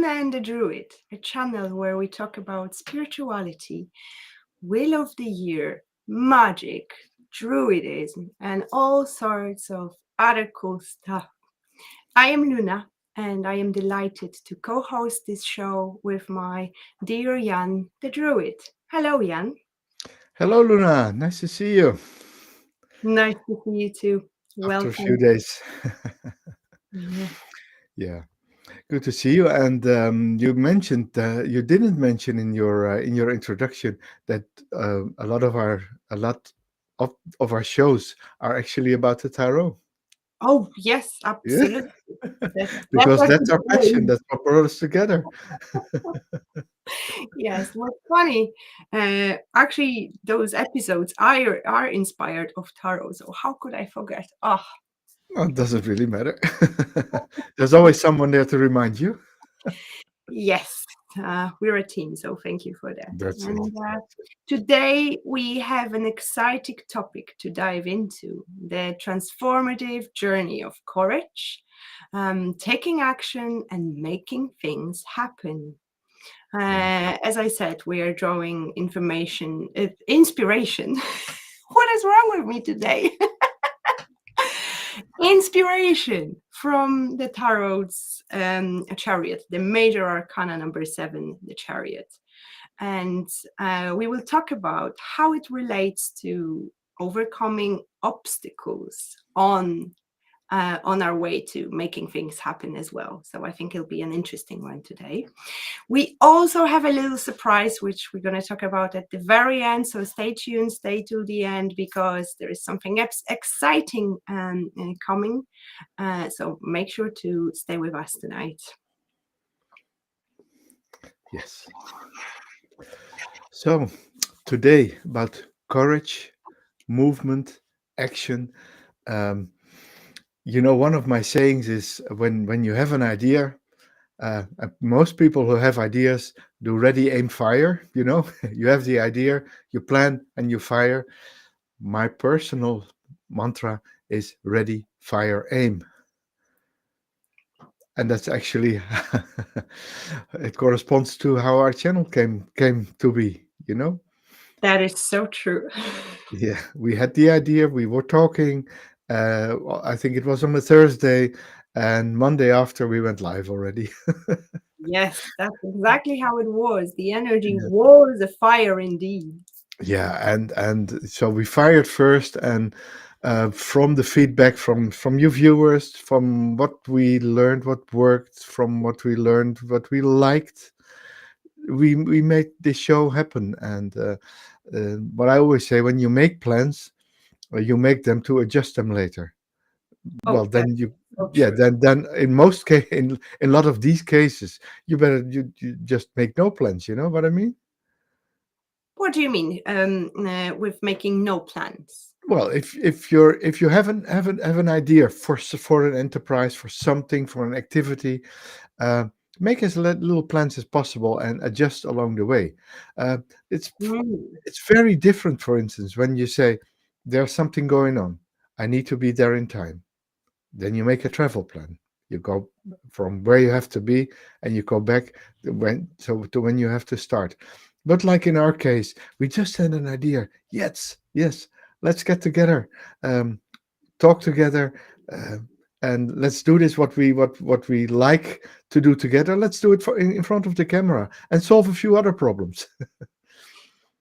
and the Druid, a channel where we talk about spirituality, wheel of the year, magic, druidism, and all sorts of other cool stuff. I am Luna, and I am delighted to co host this show with my dear Jan the Druid. Hello, Jan. Hello, Luna. Nice to see you Nice to see you too. after a few Welcome. days. Yeah. Yeah, good to see you. And you mentioned you didn't mention in your introduction that a lot of, of our shows are actually about the tarot. Oh, yes, Yeah, absolutely. That's because what that's our passion. today. That's what brought us together. Yes, what's funny, actually, those episodes are inspired of tarot. So how could I forget? Ah, Well, it doesn't really matter. There's always someone there to remind you. yes, we're a team. So thank you for that. That's it. And today we have an exciting topic to dive into: the transformative journey of courage, taking action, and making things happen. Yeah. As I said, we are drawing inspiration. What is wrong with me today? Inspiration from the Tarot's Chariot, the major arcana number 7, the Chariot. And we will talk about how it relates to overcoming obstacles on our way to making things happen as well. So I think it'll be an interesting one today. We also have a little surprise, which we're going to talk about at the very end. So stay tuned, stay to the end, because there is something exciting coming. So make sure to stay with us tonight. Yes. So today about courage, movement, action. Um, one of my sayings is when you have an idea, most people who have ideas do ready, aim, fire. You have the idea, you plan, and you fire. My personal mantra is ready, fire, aim. And that's actually it corresponds to how our channel came to be. That is so true. Yeah, we had the idea. We were talking. I think it was on a Thursday, and Monday after we went live already. Yes, that's exactly how it was. The energy Yeah, was a fire indeed. yeah, and so we fired first, and from the feedback from you viewers, from what we learned, what worked, from what we learned, what we liked, we made this show happen. And what I always say, when you make plans, you make them to adjust them later. Well, Oh, that's then you so yeah, true. then in most case, in a lot of these cases, you just make no plans. You know what I mean? What do you mean with making no plans? Well, if you have an idea for an enterprise, for something, for an activity, uh, make as little plans as possible and adjust along the way. Uh, it's Mm. it's very different, for instance, when you say there's something going on, I need to be there in time. Then you make a travel plan. You go from where you have to be, and you go back to when you have to start. But like in our case, we just had an idea. Yes, yes, let's get together, um, talk together, uh, and let's do this. What we like to do together. Let's do it in front of the camera and solve a few other problems.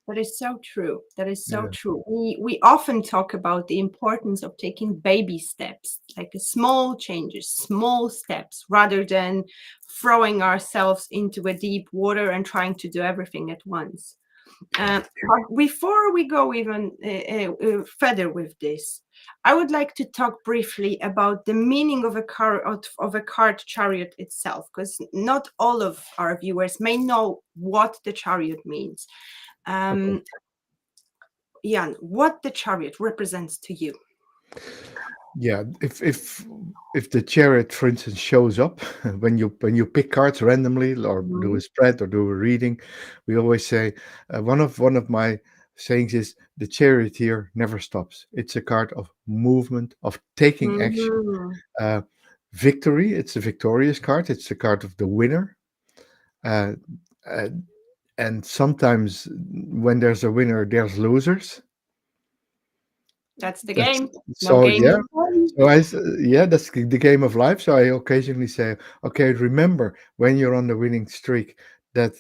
That is so true. That is so Yeah. true. We often talk about the importance of taking baby steps, like small changes, small steps, rather than throwing ourselves into a deep water and trying to do everything at once. But before we go even further with this, I would like to talk briefly about the meaning of a card chariot itself, because not all of our viewers may know what the chariot means. Okay. Um, Jan, what the chariot represents to you? Yeah, if the chariot, for instance, shows up when you pick cards randomly or do Mhm. a spread or do a reading, we always say one of my sayings is the charioteer never stops. It's a card of movement, of taking action, Mhm. uh, victory. It's a victorious card. It's a card of the winner. uh, uh, and sometimes when there's a winner, there's losers. That's the That's game. No so game, yeah. no game. So yeah, that's the game of life. So I occasionally say, okay, remember when you're on the winning streak that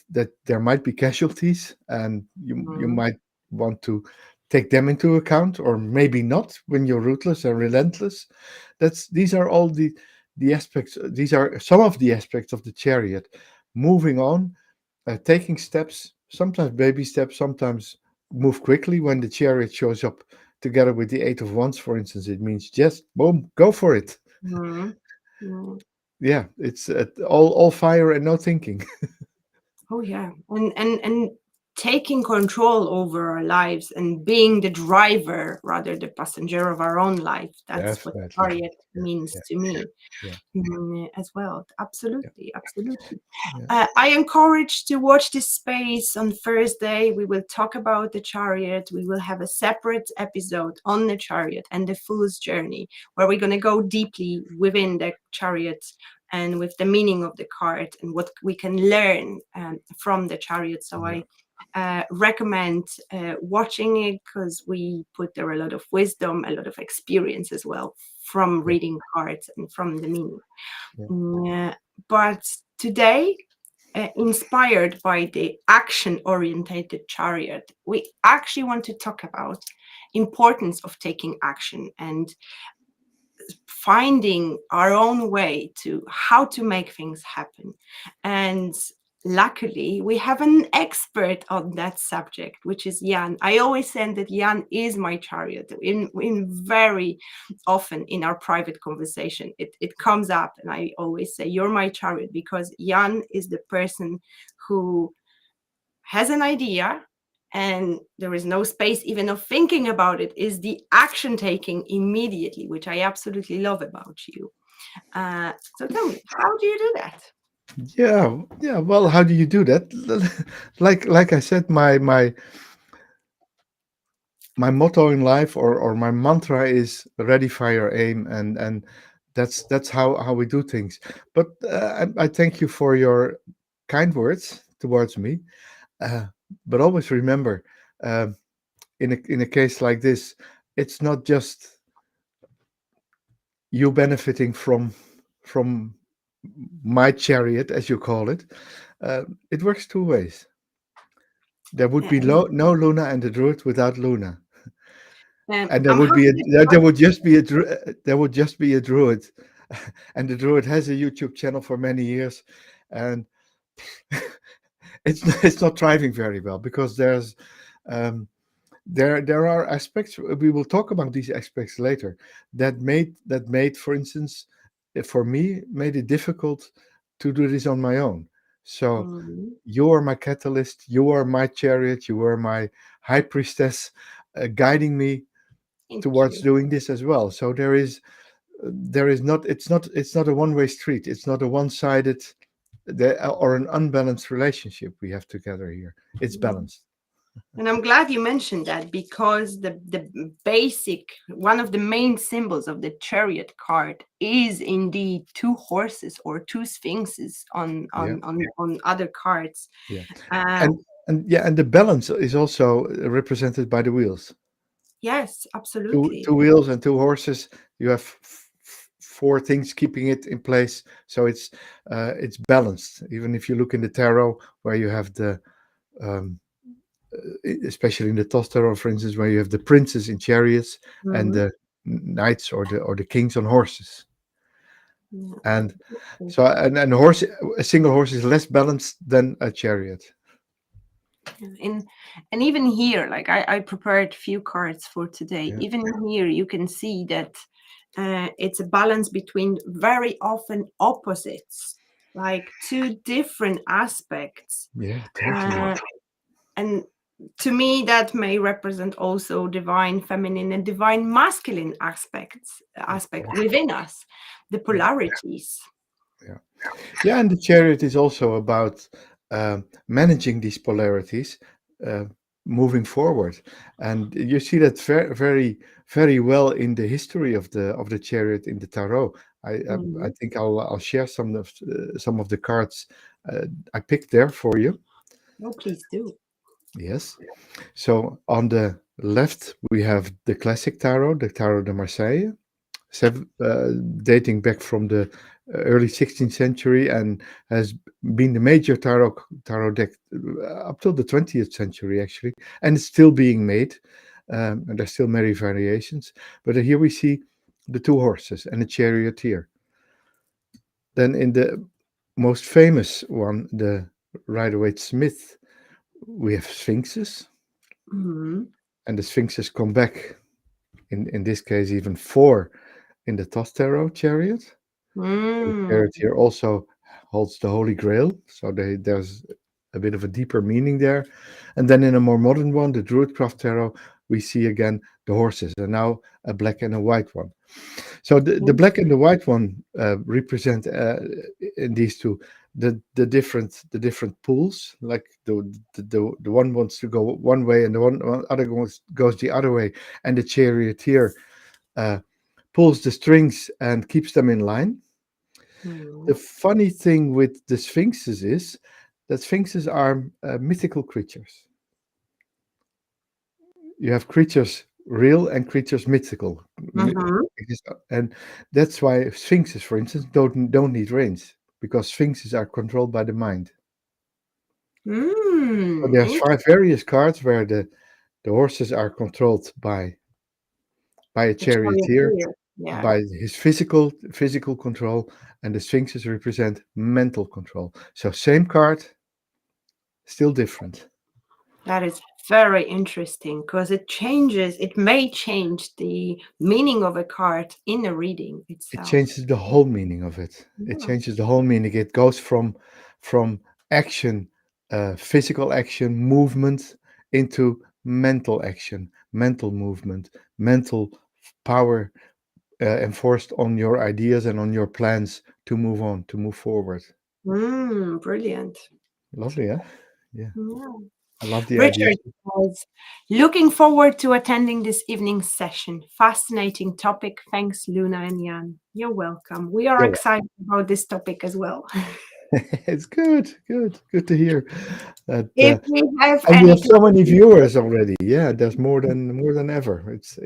there might be casualties, and you Mm, might want to take them into account, or maybe not when you're ruthless and relentless. These are all the aspects. These are some of the aspects of the chariot. Moving on, taking steps, sometimes baby steps, sometimes move quickly. When the chariot shows up together with the eight of wands, for instance, it means just boom, go for it. mm, mm. Yeah, it's all fire and no thinking. Oh yeah, and taking control over our lives and being the driver rather the passenger of our own life. That's what Definitely. Chariot Yeah, means yeah, to me. yeah, As well. yeah, Absolutely, absolutely. yeah, I encourage to watch this space on Thursday. We will talk about the chariot. We will have a separate episode on the chariot and the fool's journey, where we're going to go deeply within the chariot and with the meaning of the card and what we can learn from the chariot. So yeah, I recommend watching it because we put there a lot of wisdom, a lot of experience as well from yeah, reading cards and from the meaning. yeah. But today, inspired by the action-orientated chariot, we actually want to talk about importance of taking action and finding our own way to how to make things happen. And luckily, we have an expert on that subject, which is Jan. I always say that Jan is my chariot. In very often in our private conversation, it comes up, and I always say, "You're my chariot," because Jan is the person who has an idea and there is no space even of thinking about it, is the action taking immediately, which I absolutely love about you. So tell me, how do you do that? Yeah, yeah. Well, how do you do that? Like I said, my motto in life, or my mantra is ready, fire, aim, and that's how we do things. But I thank you for your kind words towards me. Uh, but always remember, uh, in a case like this, it's not just you benefiting from my chariot, as you call it. It works two ways. There would be Um, no Luna and the Druid without Luna, and I'm happy that you there like would just be there would just be a Druid, and the Druid has a YouTube channel for many years, and it's not thriving very well because um, there are aspects, we will talk about these aspects later, that made, for instance, for me, made it difficult to do this on my own. So Mm, you are my catalyst, you are my chariot, you are my high priestess, guiding me thank towards you. doing this as well. So there is not it's not a one-way street, it's not a one-sided or an unbalanced relationship we have together here. It's Mm. balanced. And I'm glad you mentioned that because the basic, one of the main symbols of the chariot card is indeed two horses or two sphinxes Yeah, on other cards. yeah. Uh, And yeah, and the balance is also represented by the wheels. yes, Two absolutely. wheels and two horses. You have four things keeping it in place, so it's balanced. Even if you look in the tarot, where you have the um, especially in the Toss tarot, for instance, where you have the princes in chariots and Mhm. the knights or the kings on horses. Yeah. And so and a single horse is less balanced than a chariot. in and even here, like I prepared few cards for today. Yeah, Even here you can see that it's a balance between very often opposites, like two different aspects. yeah, totally. uh, and to me that may represent also divine feminine and divine masculine Of aspect course. within us, the Yeah, polarities. yeah. Yeah, and the chariot is also about managing these polarities, uh, moving forward, and you see that very well in the history of the chariot in the tarot. I Mhm. think I'll share some of the cards I picked there for you. Oh, please do. Yes. So on the left, we have the classic tarot, the Tarot de Marseille, seven, dating back from the early 16th century and has been the major tarot deck up till the 20th century, actually. And it's still being made. And there's still many variations. But here we see the two horses and a charioteer. Then in the most famous one, the Rider-Waite-Smith, we have sphinxes, Mm-hmm. and the sphinxes come back in this case even four in the Thoth Tarot chariot. The Mm. charioteer also holds the Holy Grail, so there's a bit of a deeper meaning there. And then in a more modern one, the Druidcraft Tarot, we see again the horses, and now a black and a white one. So the black and the white one represent in these two the different pools. Like the one wants to go one way, and the one other goes the other way, and the charioteer uh, pulls the strings and keeps them in line. The Mm. funny thing with the sphinxes is that sphinxes are mythical creatures. You have creatures real and creatures mythical. Mm-hmm. And that's why sphinxes, for instance, don't need reins, because sphinxes are controlled by the mind. So Mm. there's five various cards where the horses are controlled by a The charioteer, charioteer. Yeah. by his physical control, and the sphinxes represent mental control. So same card, still different. That is very interesting because it may change the meaning of a card in the reading It itself. changes the whole meaning of it. It Yeah. changes the whole meaning. It goes from action, physical action, movement, into mental action, mental movement, mental power enforced on your ideas and on your plans to move on, to move forward. Brilliant. Lovely, huh? Yeah, Yeah. I love the ideas. Richard says, looking forward to attending this evening's session. Fascinating topic. Thanks, Luna and Jan. You're welcome. We are You're excited about this topic as well. It's good to hear that. If we have And we any have so many viewers already. Yeah, there's more than ever. It's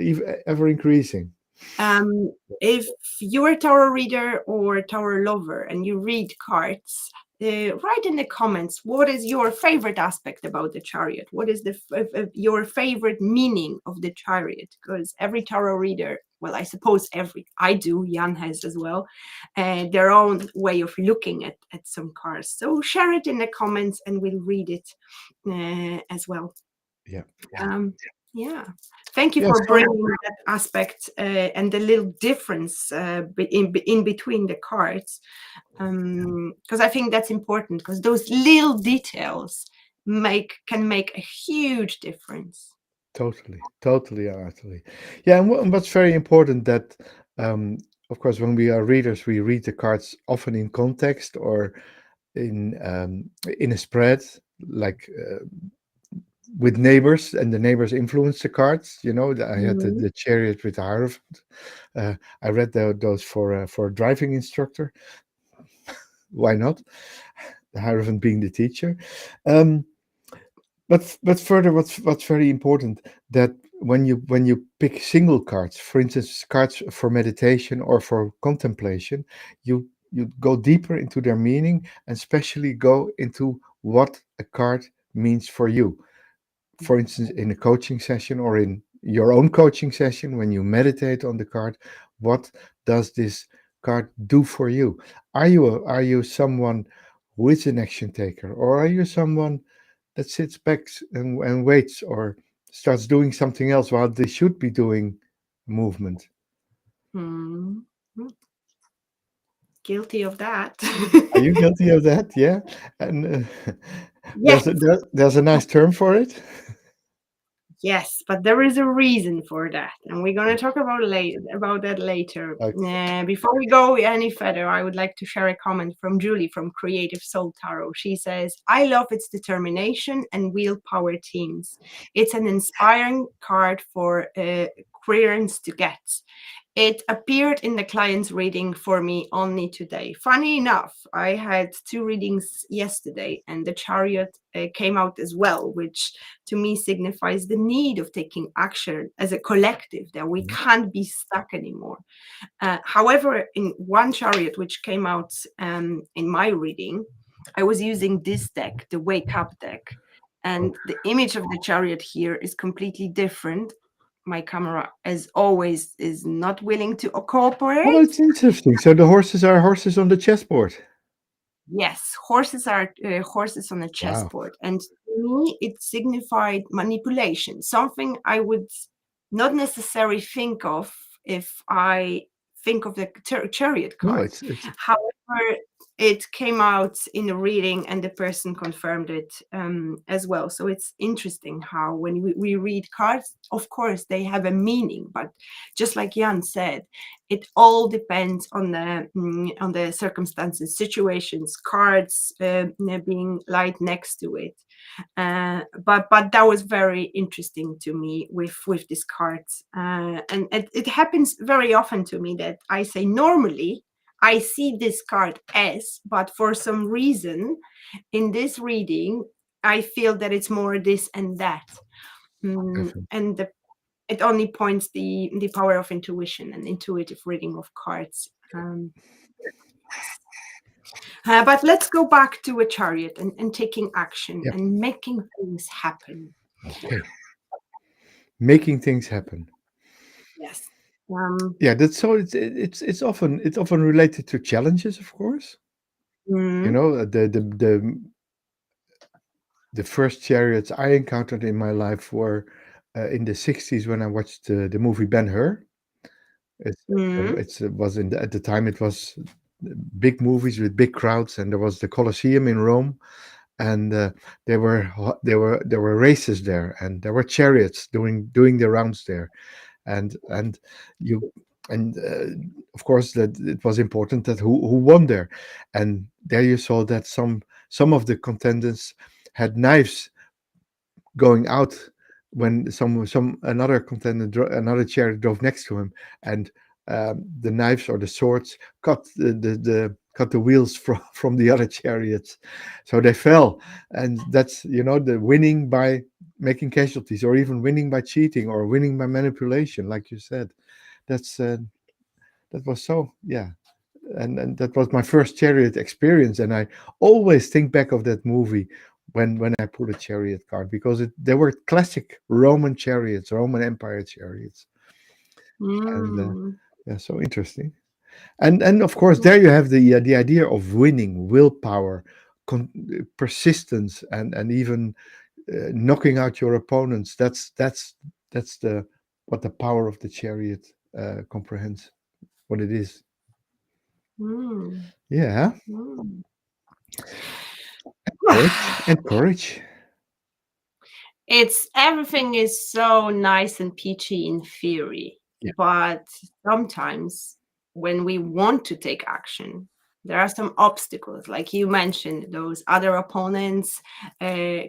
ever increasing. Um, if you're a tarot reader or a tarot lover and you read cards, write in the comments what is your favorite aspect about the chariot. What is your favorite meaning of the chariot? Because every tarot reader, well, I suppose I do, Jan has as well, their own way of looking at some cards. So share it in the comments and we'll read it as well. Yeah. Um, yeah. Thank you Yeah. for So bringing that aspect and the little difference in between the cards, because I think that's important because those little details can make a huge difference. totally, utterly. Yeah, and what's very important that, um, of course, when we are readers, we read the cards often in context or in a spread, like with neighbors, and the neighbors influence the cards. I had Mhm. the chariot with the Hierophant. I read those for a driving instructor. Why not? The Hierophant being the teacher. Um, but further, what's very important, that when you pick single cards, for instance, cards for meditation or for contemplation, you go deeper into their meaning, and especially go into what a card means for you. For instance, in a coaching session or in your own coaching session, when you meditate on the card, what does this card do for you? Are you someone who is an action taker, or are you someone that sits back and waits, or starts doing something else while they should be doing movement? Hmm. Guilty of that. Are you guilty of that? Yeah. And Yes. there's a nice term for it. Yes, but there is a reason for that, and we're going to talk about that later. Okay. Before we go any further, I would like to share a comment from Julie from Creative Soul Tarot. She says, "I love its determination and willpower themes. It's an inspiring card for queerance to get. It appeared in the client's reading for me only today. Funny enough, I had two readings yesterday, and the chariot came out as well, which to me signifies the need of taking action as a collective, that we Mhm. can't be stuck anymore. However, in one chariot, which came out in my reading, I was using this deck, the Wake Up deck. Oh, And the image of the chariot here is completely different. My camera, as always, is not willing to oh, cooperate. it's interesting. So the horses are horses on the chessboard. Yes, horses are horses on a Wow. chessboard. And to me, it signified manipulation, something I would not necessarily think of if I think of the chariot No, card. it's However, it came out in the reading and the person confirmed it as well. So it's interesting how when we read cards, of course, they have a meaning, but just like Jan said, it all depends on the circumstances, situations, cards being light next to it. But that was very interesting to me with this card, and it happens very often to me that I say normally I see this card as, but for some reason in this reading I feel that it's more this and that. definitely. And it only points the power of intuition and intuitive reading of cards. Yes. But let's go back to a chariot and taking action Yeah. and making things happen. Okay. Making things happen. Yes. Um, Yeah, that's so it's often related to challenges, of course. You mm, know, the first chariots I encountered in my life were in the 60s when I watched the movie Ben-Hur. mm, It was at the time it was big movies with big crowds, and there was the Colosseum in Rome, and there were races there, and there were chariots doing the rounds there, and you and of course that it was important that who won there, and there you saw that some of the contenders had knives going out when some another contender another chariot drove next to him, and the knives or the swords cut the wheels from the other chariots, so they fell. And that's, the winning by making casualties, or even winning by cheating, or winning by manipulation, like you said. That's that was so, yeah. And that was my first chariot experience, and I always think back of that movie when I pull a chariot card, because they were classic Roman chariots, Roman Empire chariots. And mm, yeah, so interesting. And of course, there you have the idea of winning, willpower, persistence, and even knocking out your opponents. That's the what the power of the chariot comprehends, what it is. mm, Yeah. mm. Courage and courage. It's everything is so nice and peachy in theory, Yeah. but sometimes when we want to take action, there are some obstacles, like you mentioned, those other opponents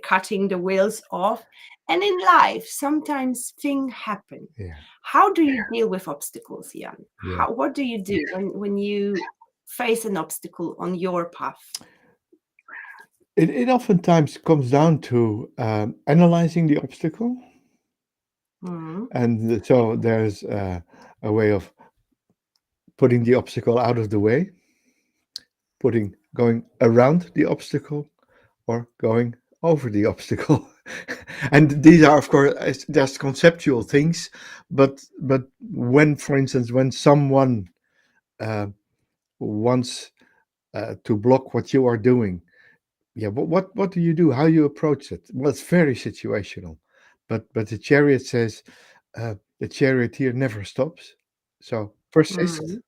cutting the wheels off. And in life, sometimes things happen. Yeah. How do you deal with obstacles, Jan? Yeah. What do you do when you face an obstacle on your path? It oftentimes comes down to analyzing the obstacle. Mm, And so there's a way of putting the obstacle out of the way, going around the obstacle, or going over the obstacle. And these are, of course, just conceptual things. But when, for instance, when someone uh, wants to block what you are doing, yeah, but what do you do? How you approach it? Well, it's very situational. But the chariot says the charioteer never stops. So persist, mm,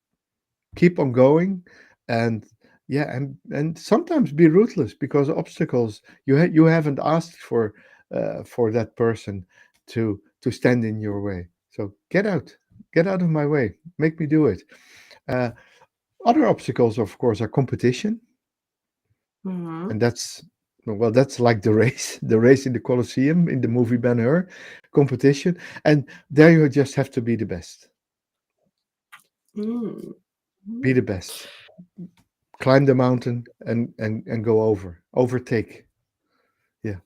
keep on going, and yeah, and sometimes be ruthless, because obstacles, you haven't asked for that person to stand in your way. So get out of my way, make me do it. Uh, Other obstacles, of course, are competition, mm. and that's like the race, the race in the Colosseum in the movie Ben Hur, competition, and there you just have to be the best. Mm. Be Mm. the best. Climb the mountain and go overtake. Yeah.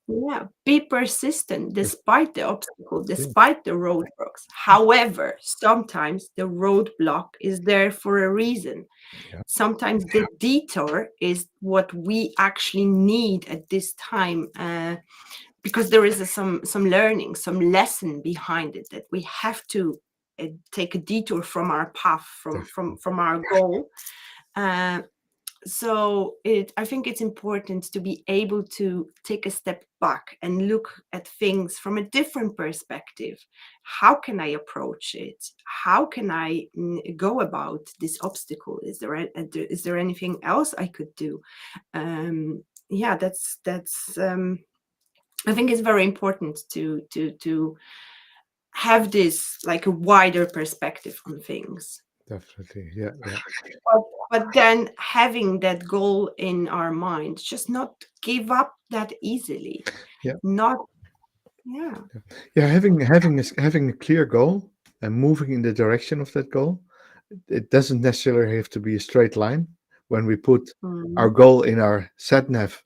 Yeah, be persistent Pers- despite the obstacle, yeah. despite the roadblocks. However, sometimes the roadblock is there for a reason. Yeah. Sometimes the detour is what we actually need at this time, because there is some learning, some lesson behind it, that we have to take a detour from our path, Definitely. from our goal. Uh, so I think it's important to be able to take a step back and look at things from a different perspective. How can I approach it? How can I go about this obstacle? Is there anything else I could do? Yeah, that's I think it's very important to have this like a wider perspective on things. Definitely. Yeah. Yeah. But then having that goal in our mind, just not give up that easily. Yeah. Not, yeah. Yeah. Having a clear goal and moving in the direction of that goal. It doesn't necessarily have to be a straight line. When we put our Mm, goal in our sat nav,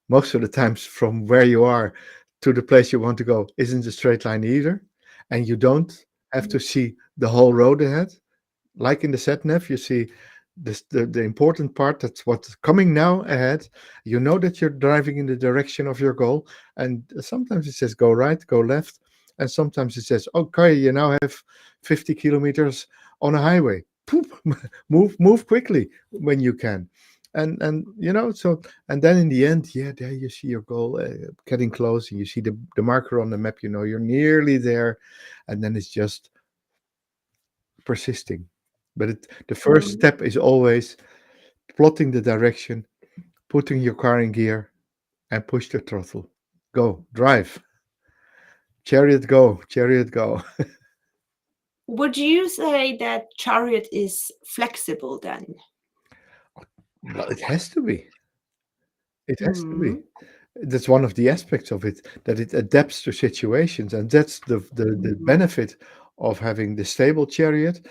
most of the times from where you are to the place you want to go isn't a straight line either. And you don't have to see the whole road ahead. Like in the sat nav, you see the important part. That's what's coming now ahead. You know that you're driving in the direction of your goal. And sometimes it says go right, go left. And sometimes it says, okay, you now have 50 kilometers on a highway. Poop, move quickly when you can. And so and then in the end, yeah, there you see your goal getting close, and you see the marker on the map. You know you're nearly there, and then it's just persisting. But the first mm. step is always plotting the direction, putting your car in gear, and push the throttle. Go, drive. Chariot, go. Would you say that Chariot is flexible then? Well, it has to be. It has to be. Mm, That's one of the aspects of it, that it adapts to situations, and that's the mm, benefit of having the stable chariot.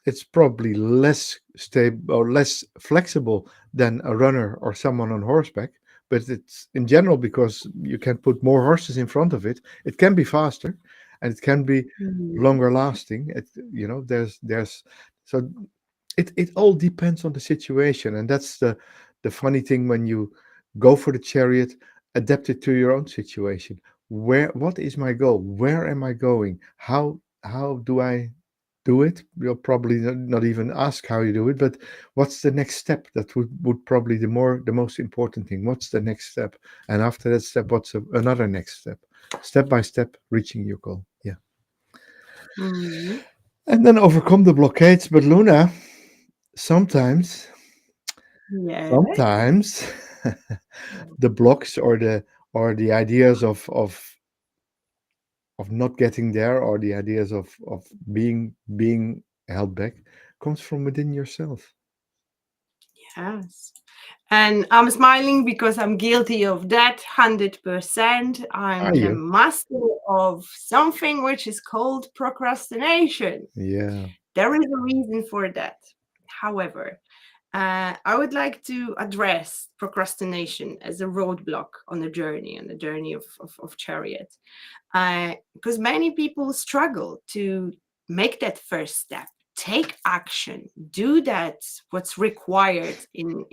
It's probably less stable or less flexible than a runner or someone on horseback, but it's in general, because you can put more horses in front of it, it can be faster, and it can be mm, longer lasting. There's so it all depends on the situation, and that's the funny thing. When you go for the chariot, adapt it to your own situation. What is my goal? Where am I going? How do I do it? You'll probably not even ask how you do it, but what's the next step? That would probably the most important thing. What's the next step? And after that step, what's another next step by step, reaching your goal. Yeah. mm. And then overcome the blockades. But Luna, sometimes Yeah. sometimes the blocks or the ideas of not getting there, or the ideas of being held back, comes from within yourself. Yes. And I'm smiling because I'm guilty of that 100%. Are I'm the you? master of something which is called procrastination. Yeah. There is a reason for that. However, I would like to address procrastination as a roadblock on the journey of Chariot. Because many people struggle to make that first step, take action, do that what's required in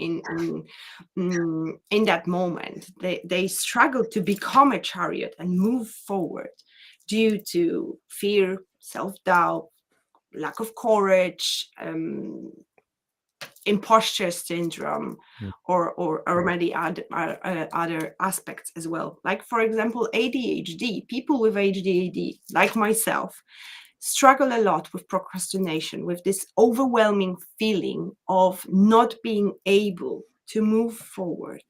that moment. They struggle to become a chariot and move forward due to fear, self-doubt, lack of courage, imposter syndrome, Mm. or many other aspects as well. Like, for example, ADHD. People with ADHD, like myself, struggle a lot with procrastination, with this overwhelming feeling of not being able to move forward.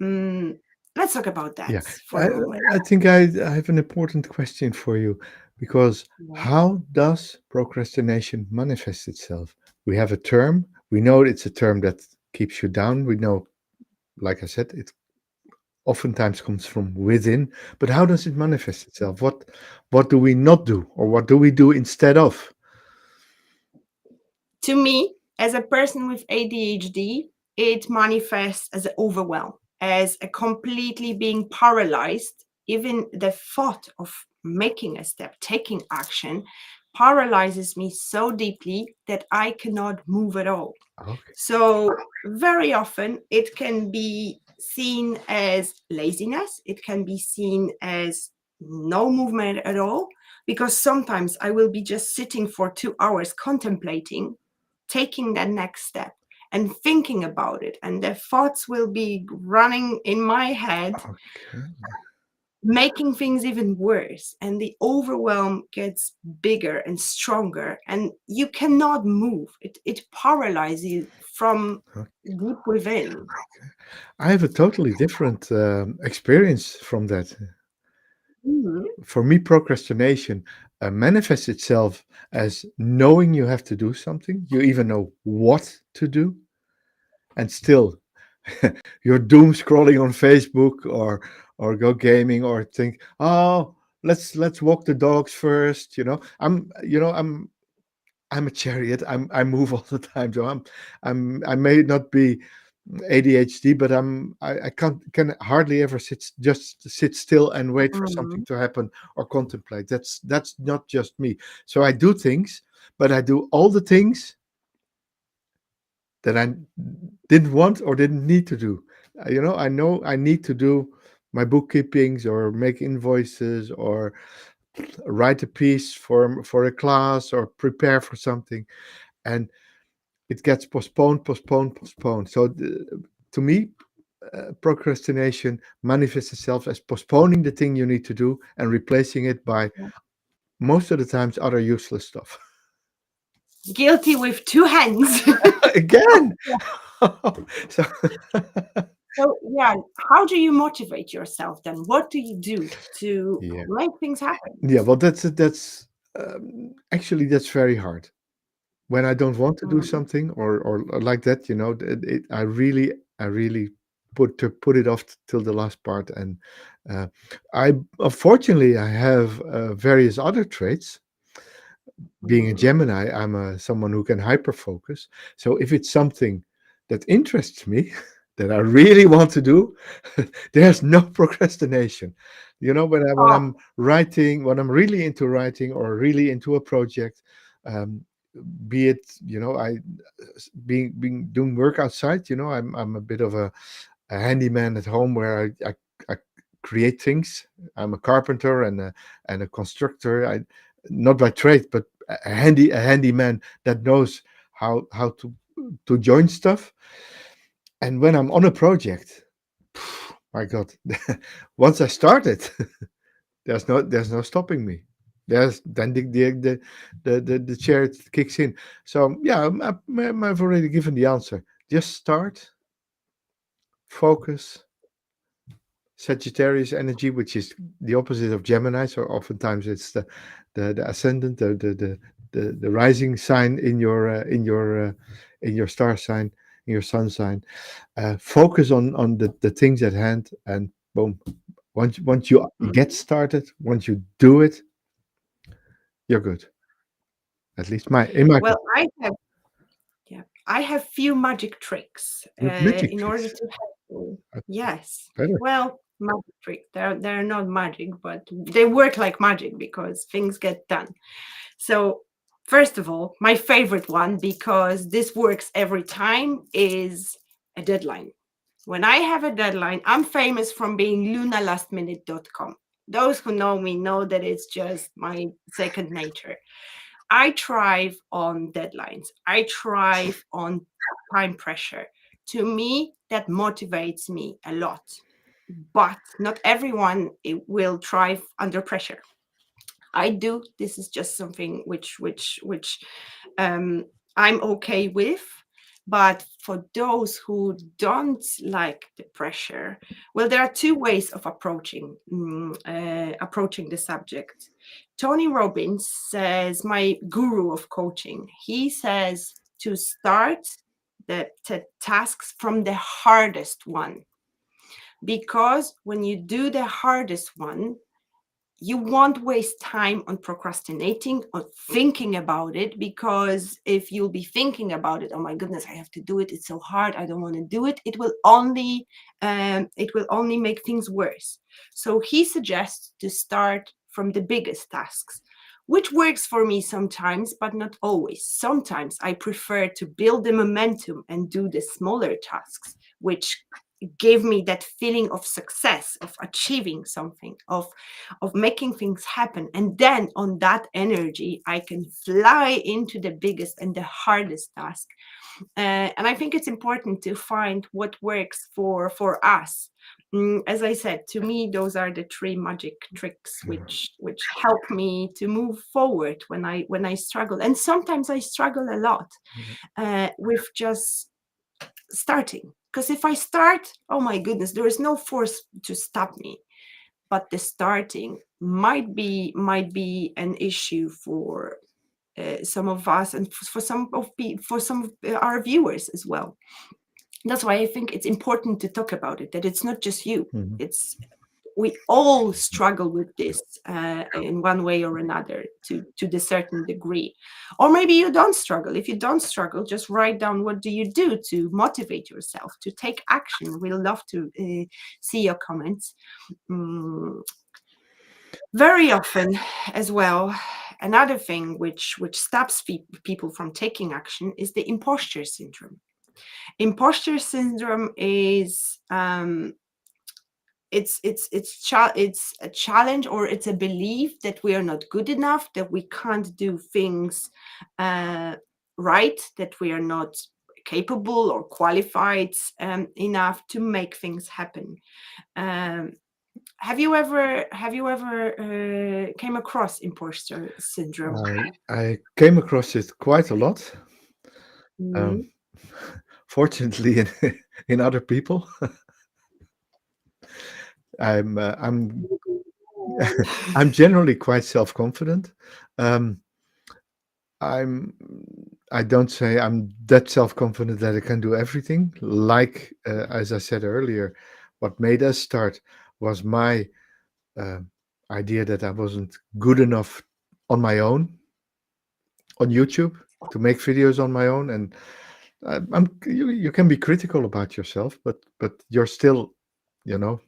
Mm, let's talk about that Yeah. for I, a moment. I think I have an important question for you, because Yeah. how does procrastination manifest itself? We have a term. We know it's a term that keeps you down. We know, like I said, it oftentimes comes from within. But how does it manifest itself? What do we not do, or what do we do instead of? To me, as a person with ADHD, it manifests as an overwhelm, as a completely being paralyzed. Even the thought of making a step, taking action, paralyzes me so deeply that I cannot move at all. Okay. So, very often it can be seen as laziness, it can be seen as no movement at all, because sometimes I will be just sitting for 2 hours contemplating taking that next step and thinking about it. And the thoughts will be running in my head, Okay. making things even worse. And the overwhelm gets bigger and stronger, and you cannot move. It paralyzes you from Okay. deep within. I have a totally different experience from that. Mhm. For me, procrastination manifests itself as knowing you have to do something. You even know what to do, and still you're doom scrolling on Facebook or go gaming or think, oh, let's walk the dogs first. I'm a chariot. I move all the time, so I may not be ADHD, but I can hardly ever just sit still and wait for something Mhm. to happen or contemplate. That's not just me. So I do things, but I do all the things that I didn't want or didn't need to do. I know I need to do my bookkeepings or make invoices or write a piece for a class or prepare for something, and it gets postponed, postponed, postponed. So to me, procrastination manifests itself as postponing the thing you need to do and replacing it by most of the times other useless stuff. Guilty with two hands. Again. So So, yeah, how do you motivate yourself then? What do you do to yeah, make things happen? yeah. Well, that's actually that's very hard. When I don't want to do Mm. something or like that, I really put it off till the last part. And uh, I unfortunately I have various other traits. Being a Mhm. Gemini, I'm someone who can hyper focus. So if it's something that interests me, that I really want to do, there's no procrastination. When Oh, I'm writing, when I'm really into writing or really into a project, um, be it I being doing work outside. I'm a bit of a handyman at home where I create things. I'm a carpenter and a constructor. I not by trade, but a handyman that knows how to join stuff. And when I'm on a project, my God, once I started, there's no stopping me. There's then the chair kicks in. So yeah, I've already given the answer. Just start, focus, Sagittarius energy, which is the opposite of Gemini. So oftentimes it's the ascendant, the rising sign in your star sign, in your sun sign. Focus on the things at hand, and boom. Once you get mhm. started, once you do it, you're good. At least in my Well, I have few magic tricks magic in order tricks. to help you. uh, Yes. Better. Well, magic trick. They're not magic, but they work like magic because things get done. So, first of all, my favorite one, because this works every time, is a deadline. When I have a deadline, I'm famous from being lunalastminute.com. Those who know me know that it's just my second nature. I thrive on deadlines. I thrive on time pressure. To me, that motivates me a lot. But not everyone will thrive under pressure. I do. This is just something which um, I'm okay with. But for those who don't like the pressure, well, there are two ways of approaching the subject. Tony Robbins says, my guru of coaching, he says to start the tasks from the hardest one, because when you do the hardest one, you won't waste time on procrastinating or thinking about it, because if you'll be thinking about it, oh my goodness, I have to do it, it's so hard, I don't want to do it, it will only make things worse. So he suggests to start from the biggest tasks, which works for me sometimes, but not always. Sometimes I prefer to build the momentum and do the smaller tasks, which give me that feeling of success, of achieving something, of making things happen. And then on that energy, I can fly into the biggest and the hardest task. And I think it's important to find what works for us. As I said, to me, those are the three magic tricks which help me to move forward when I struggle. And sometimes I struggle a lot with just starting. Because if I start, oh my goodness, there is no force to stop me. But the starting might be an issue for some of us, and for some of our viewers as well. That's why I think it's important to talk about it. That it's not just you. Mhm. It's We all struggle with this in one way or another, to the certain degree. Or maybe you don't struggle. If you don't struggle, just write down what do you do to motivate yourself to take action. We'll love to see your comments. Mm, Very often as well, another thing which stops people from taking action is the imposter syndrome. Imposter syndrome is it's a challenge, or it's a belief that we are not good enough, that we can't do things uh, right, that we are not capable or qualified enough to make things happen. um, have you ever came across imposter syndrome? I came across it quite a lot. Um, Mhm. fortunately, in other people, I'm I'm generally quite self-confident. Um, I'm I don't say I'm that self-confident that I can do everything. Like as I said earlier, what made us start was my uh, idea that I wasn't good enough on my own on YouTube to make videos on my own, and you can be critical about yourself, but you're still, you know,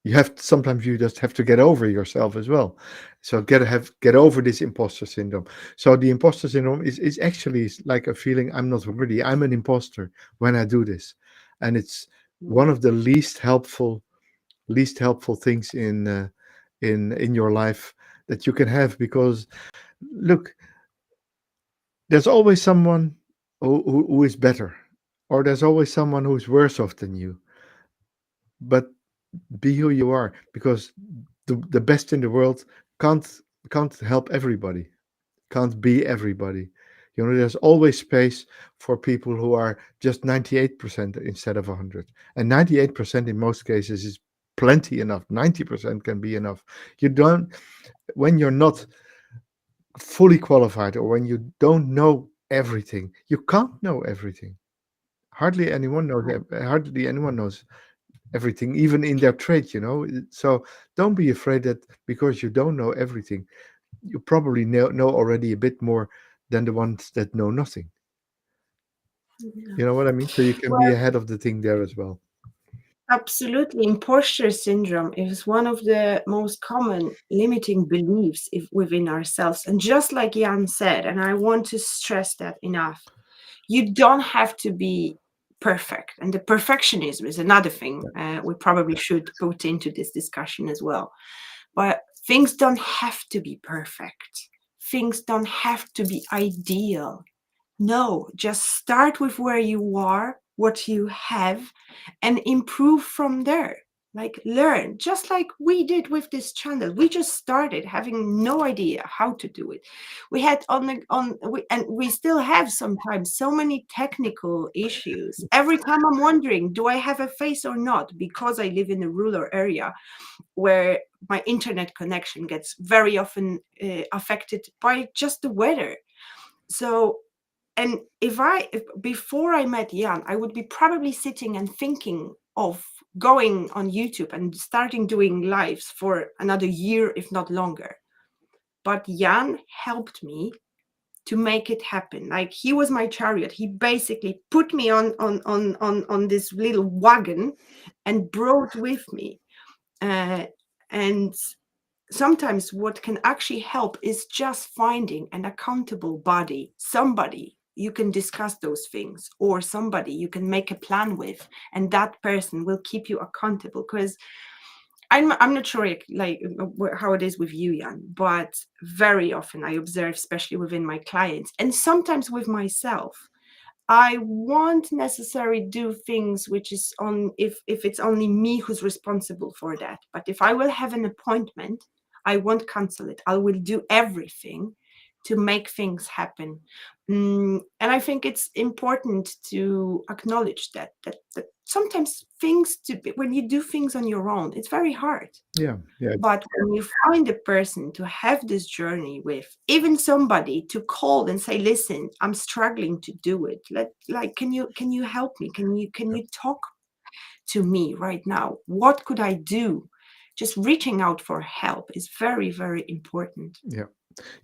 you have sometimes you just have to get over yourself as well. So get over this imposter syndrome. So the imposter syndrome is actually like a feeling I'm not worthy, I'm an imposter when I do this, and it's one of the least helpful things in your life that you can have, because look, there's always someone who is better, or there's always someone who's worse off than you. But be who you are, because the best in the world can't can't help everybody, can't be everybody. There's always space for people who are just 98% instead of 100, and 98% in most cases is plenty enough. 90% can be enough. You don't When you're not fully qualified, or when you don't know everything, you can't know everything. Hardly anyone knows everything, even in their trade. So don't be afraid that because you don't know everything, you probably know already a bit more than the ones that know nothing. Yeah. You know what I mean? So you can be Well, ahead of the thing there as well. absolutely. Imposter syndrome is one of the most common limiting beliefs within ourselves. And just like Jan said, and I want to stress that enough, you don't have to be perfect. And the perfectionism is another thing we probably should put into this discussion as well. But things don't have to be perfect, things don't have to be ideal. No, just start with where you are, what you have, and improve from there. Like learn, just like we did with this channel. We just started having no idea how to do it. We had and we still have sometimes so many technical issues. Every time I'm wondering, do I have a face or not? Because I live in a rural area where my internet connection gets very often affected by just the weather. So, if before I met Jan, I would be probably sitting and thinking of going on YouTube and starting doing lives for another year, if not longer. But Jan helped me to make it happen. Like, he was my chariot. He basically put me on this little wagon and brought with me. And sometimes what can actually help is just finding an accountable body, somebody you can discuss those things, or somebody you can make a plan with, and that person will keep you accountable. Because I'm not sure like how it is with you, Jan, but very often I observe, especially within my clients and sometimes with myself, I won't necessarily do things which is on if it's only me who's responsible for that. But if I will have an appointment, I won't cancel it. I will do everything to make things happen. And I think it's important to acknowledge that sometimes when you do things on your own, it's very hard. Yeah, yeah, But when you find a person to have this journey with, even somebody to call and say, "Listen, I'm struggling to do it. Can you help me? Can you talk to me right now? What could I do?" Just reaching out for help is very, very important. yeah.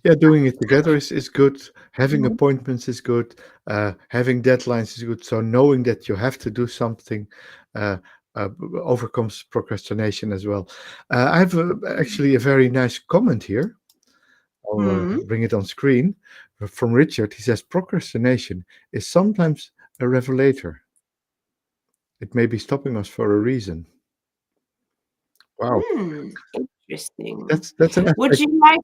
Yeah, doing it together is good. Having Mhm. appointments is good. Having deadlines is good. So knowing that you have to do something uh, overcomes procrastination as well. I have actually a very nice comment here. I'll Mhm. bring it on screen from Richard. He says procrastination is sometimes a revelator. It may be stopping us for a reason. Wow, Interesting. that's an Would aspect. you like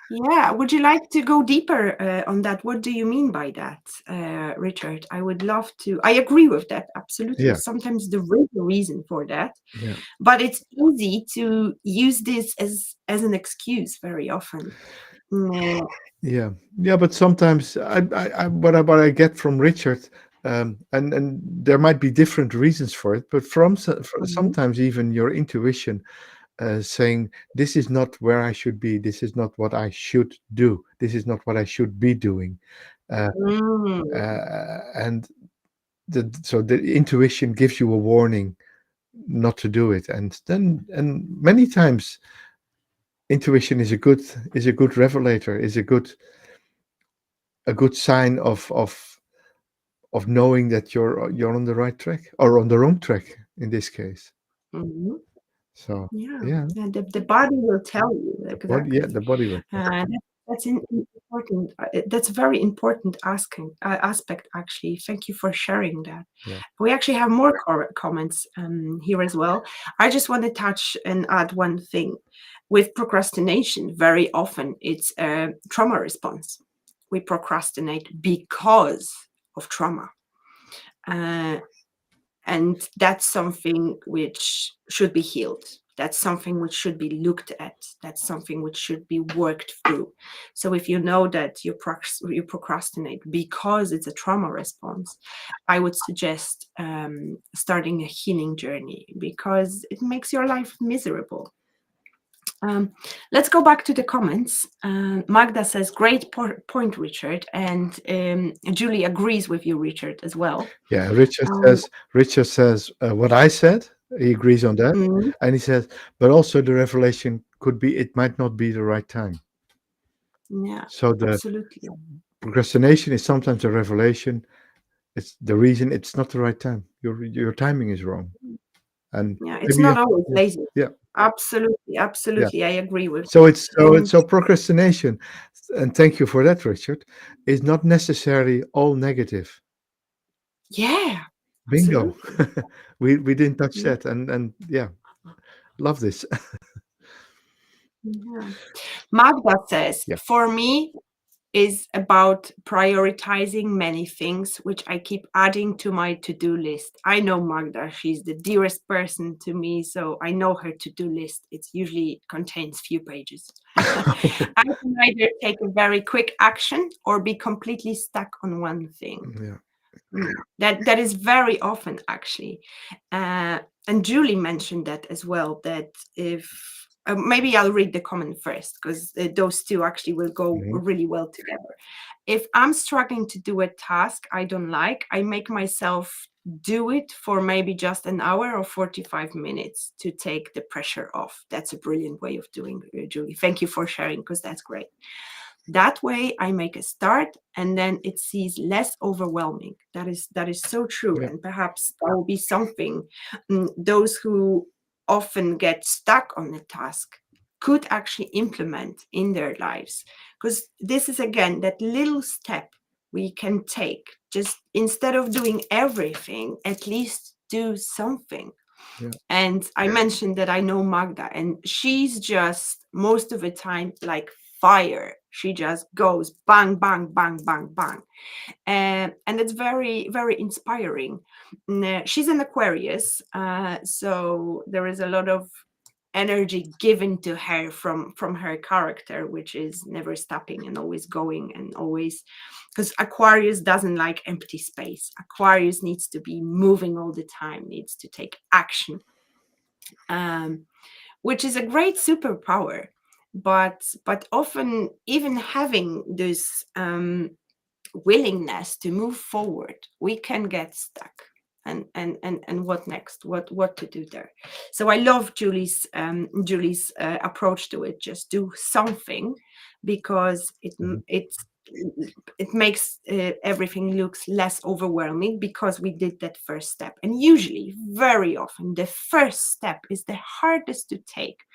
Yeah, would you like to go deeper on that? What do you mean by that, Richard? I would love to. I agree with that, absolutely. Yeah, Sometimes there is a reason for that, yeah. but it's easy to use this as an excuse very often. Mm, Yeah, yeah, but sometimes what I get from Richard, and there might be different reasons for it, but mhm, sometimes even your intuition saying this is not where I should be, this is not what I should do, this is not what I should be doing, uh, mm, and so the intuition gives you a warning not to do it, and many times intuition is a good revelator, is a good sign of knowing that you're on the right track or on the wrong track in this case. mhm. So Yeah, yeah, yeah, the body will tell you the exactly. body will. That's important. That's a very important aspect, actually. Thank you for sharing that. Yeah. We actually have more comments here as well. I just want to touch and add one thing. With procrastination, very often it's a trauma response. We procrastinate because of trauma. Uh, and that's something which should be healed. That's something which should be looked at. That's something which should be worked through. So if you know that you procrastinate because it's a trauma response, I would suggest starting a healing journey, because it makes your life miserable. um, let's go back to the comments. Magda says, "Great point, Richard," and Julie agrees with you, Richard, as well. Yeah, Richard um, says. Richard says what I said. He agrees on that, mm, and he says, but also the revelation could be it might not be the right time. yeah, So the absolutely. procrastination is sometimes a revelation. It's the reason it's not the right time. Your timing is wrong, and Yeah, it's maybe not always yeah, lazy. yeah, Absolutely, yeah. absolutely. I agree with So that. it's so it's And so procrastination, and thank you for that, Richard, is not necessarily all negative. yeah, Bingo. absolutely. We didn't touch Yeah, that, and yeah, love this. yeah. Magda says, Yeah. "For me, is about prioritizing many things, which I keep adding to my to-do list." I know Magda, she's the dearest person to me, so I know her to-do list. It usually contains few pages. I can either take a very quick action or be completely stuck on one thing. Yeah. That is very often, actually. Uh, and Julie mentioned that as well, that if maybe I'll read the comment first, because those two actually will go Mhm. really well together. "If I'm struggling to do a task I don't like, I make myself do it for maybe just an hour or 45 minutes to take the pressure off. That's a brilliant way of doing it, Julie. Thank you for sharing, because that's great. That way I make a start, and then it seems less overwhelming. That is so true. Yeah. And perhaps that will be something, those who often get stuck on the task could actually implement in their lives, because this is again that little step we can take. Just instead of doing everything, at least do something. Yeah. And I mentioned that I know Magda, and she's just most of the time like fire. She just goes bang, bang, bang, bang, bang. And it's very, very inspiring. She's an Aquarius, so there is a lot of energy given to her from her character, which is never stopping and always going, and always, because Aquarius doesn't like empty space. Aquarius needs to be moving all the time, needs to take action, um, which is a great superpower. But often, even having this willingness to move forward, we can get stuck. And what next? What to do there? So I love Julie's approach to it. Just do something, because Mhm. it makes everything looks less overwhelming, because we did that first step. And usually, very often, the first step is the hardest to take.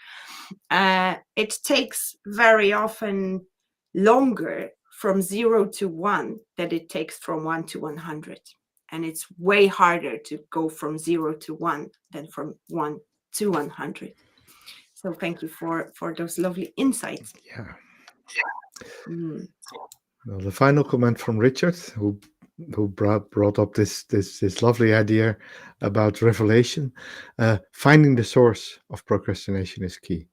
It takes very often longer from 0 to 1 than it takes from 1 to 100. And it's way harder to go from 0 to 1 than from 1 to 100. So thank you for those lovely insights. Yeah. Mm. Well, the final comment from Richard, who brought up this lovely idea about revelation. Finding the source of procrastination is key.